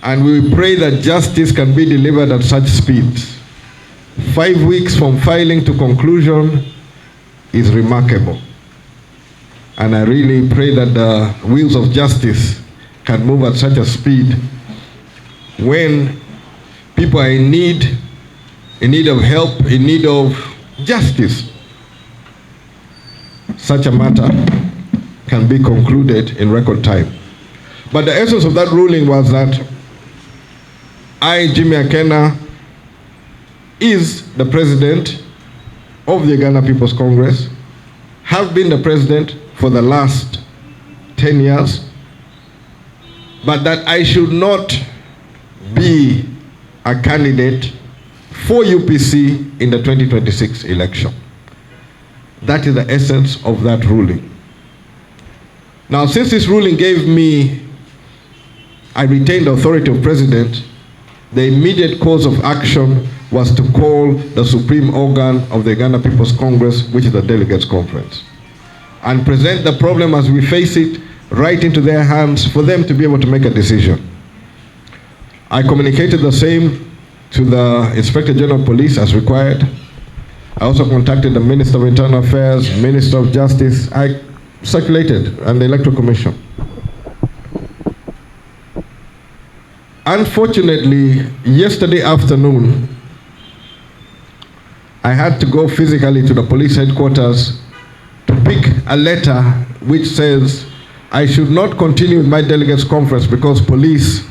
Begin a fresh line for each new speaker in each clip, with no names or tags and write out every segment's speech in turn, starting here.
And we pray that justice can be delivered at such speed. 5 weeks from filing to conclusion is remarkable. And I really pray that the wheels of justice can move at such a speed when people are in need of help, in need of justice. Such a matter can be concluded in record time. But the essence of that ruling was that I, Jimmy Akena, is the president of the Uganda People's Congress, have been the president for the last 10 years, but that I should not be a candidate for UPC in the 2026 election. That is the essence of that ruling. Now, since this ruling gave me, I retained the authority of president, the immediate course of action was to call the supreme organ of the Uganda People's Congress, which is the Delegates Conference, and present the problem as we face it right into their hands for them to be able to make a decision. I communicated the same to the Inspector General of Police as required. I also contacted the Minister of Internal Affairs, Minister of Justice. I circulated, and the Electoral Commission. Unfortunately, yesterday afternoon, I had to go physically to the police headquarters to pick a letter which says I should not continue with my delegates conference because police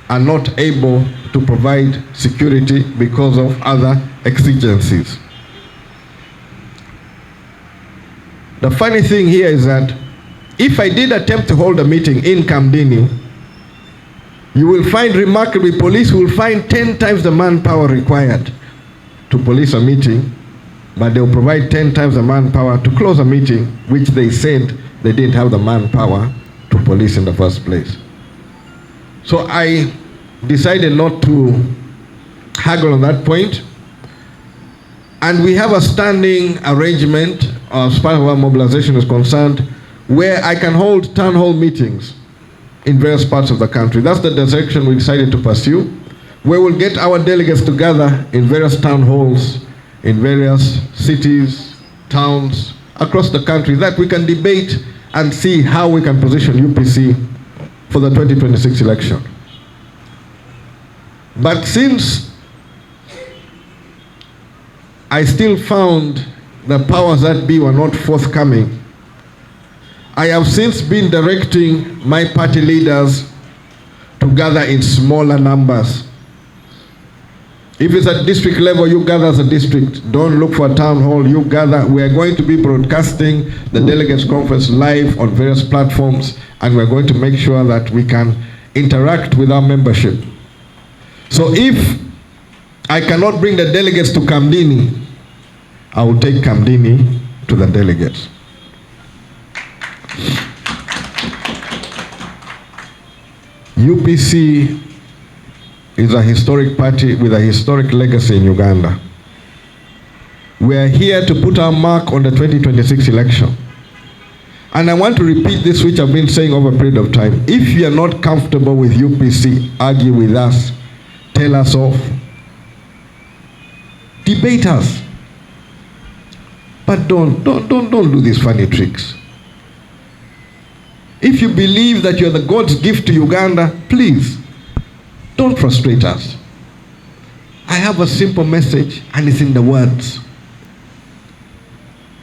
are not able to provide security because of other exigencies. The funny thing here is that if I did attempt to hold a meeting in Kamdini, you will find remarkably, police will find 10 times the manpower required to police a meeting, but they will provide 10 times the manpower to close a meeting, which they said they didn't have the manpower to police in the first place. So I decided not to haggle on that point, and we have a standing arrangement as far as our mobilization is concerned, where I can hold town hall meetings in various parts of the country. That's the direction we decided to pursue, where we'll get our delegates together in various town halls, in various cities, towns, across the country, that we can debate and see how we can position UPC for the 2026 election. But since I still found the powers that be were not forthcoming, I have since been directing my party leaders to gather in smaller numbers. If it's at district level, you gather as a district. Don't look for a town hall, you gather. We are going to be broadcasting the Delegates Conference live on various platforms, and we're going to make sure that we can interact with our membership. So if I cannot bring the delegates to Kamdini, I will take Kamdini to the delegates. UPC is a historic party with a historic legacy in Uganda. We are here to put our mark on the 2026 election. And I want to repeat this, which I've been saying over a period of time. If you are not comfortable with UPC, argue with us, tell us off, debate us. But don't do these funny tricks. If you believe that you're the God's gift to Uganda, please, don't frustrate us. I have a simple message, and it's in the words.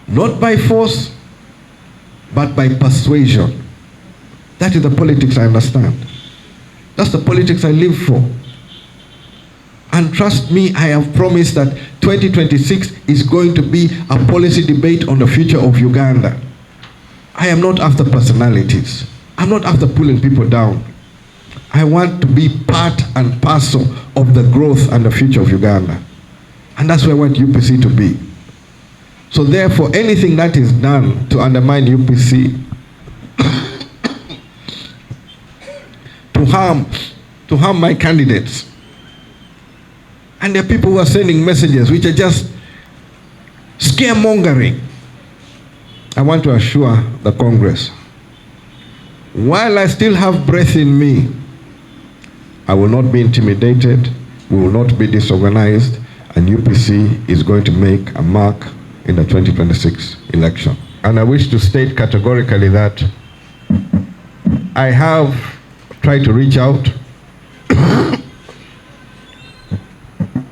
Not by force, but by persuasion. That is the politics I understand. That's the politics I live for. And trust me, I have promised that 2026 is going to be a policy debate on the future of Uganda. I am not after personalities. I'm not after pulling people down. I want to be part and parcel of the growth and the future of Uganda. And that's where I want UPC to be. So therefore, anything that is done to undermine UPC, to harm my candidates, and there are people who are sending messages which are just scaremongering. I want to assure the Congress, while I still have breath in me, I will not be intimidated, we will not be disorganized, and UPC is going to make a mark in the 2026 election. And I wish to state categorically that I have tried to reach out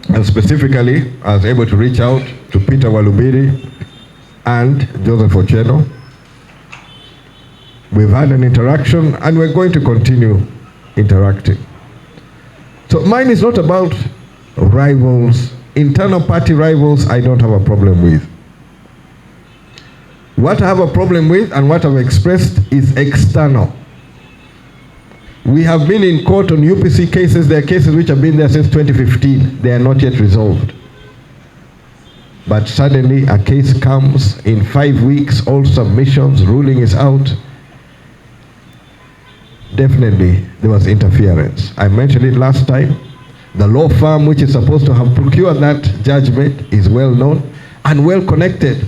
and specifically I was able to reach out to Peter Walubiri and Joseph Ochedo. We've had an interaction and we're going to continue interacting. So mine is not about rivals, internal party rivals. I don't have a problem with. What I have a problem with and what I've expressed is external. We have been in court on UPC cases. There are cases which have been there since 2015. They are not yet resolved. But suddenly a case comes in 5 weeks, all submissions, ruling is out. Definitely there was interference. I mentioned it last time. The law firm which is supposed to have procured that judgment is well known and well connected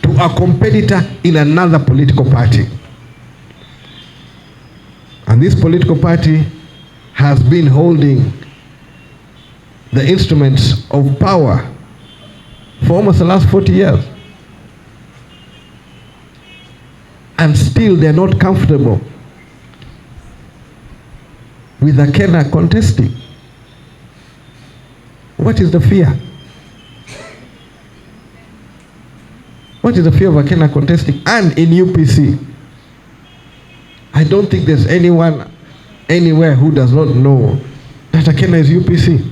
to a competitor in another political party. And this political party has been holding the instruments of power for almost the last 40 years. And still they're not comfortable with Akena contesting. What is the fear? What is the fear of Akena contesting? And in UPC, I don't think there's anyone anywhere who does not know that Akena is UPC.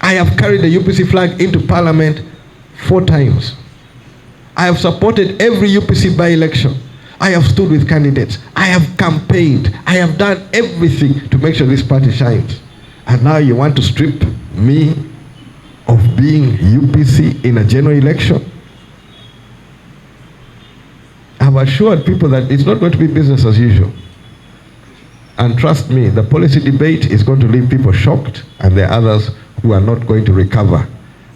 I have carried the UPC flag into Parliament 4 times. I have supported every UPC by-election. I have stood with candidates. I have campaigned. I have done everything to make sure this party shines. And now you want to strip me of being UPC in a general election? I've assured people that it's not going to be business as usual. And trust me, the policy debate is going to leave people shocked, and there are others who are not going to recover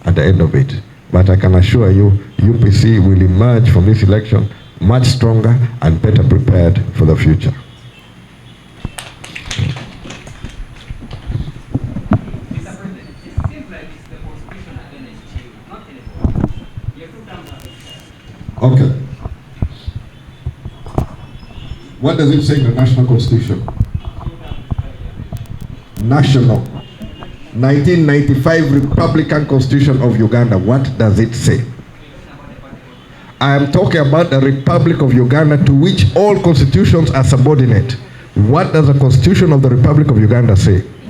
at the end of it. But I can assure you, UPC will emerge from this election much stronger and better prepared for the future.
Mr. President, it seems like it's the constitution against you, not anymore. You have 2 terms of
Okay. What does it say in the national constitution? National 1995 Republican Constitution of Uganda. What does it say? I am talking about the Republic of Uganda, to which all constitutions are subordinate. What does the Constitution of the Republic of Uganda say?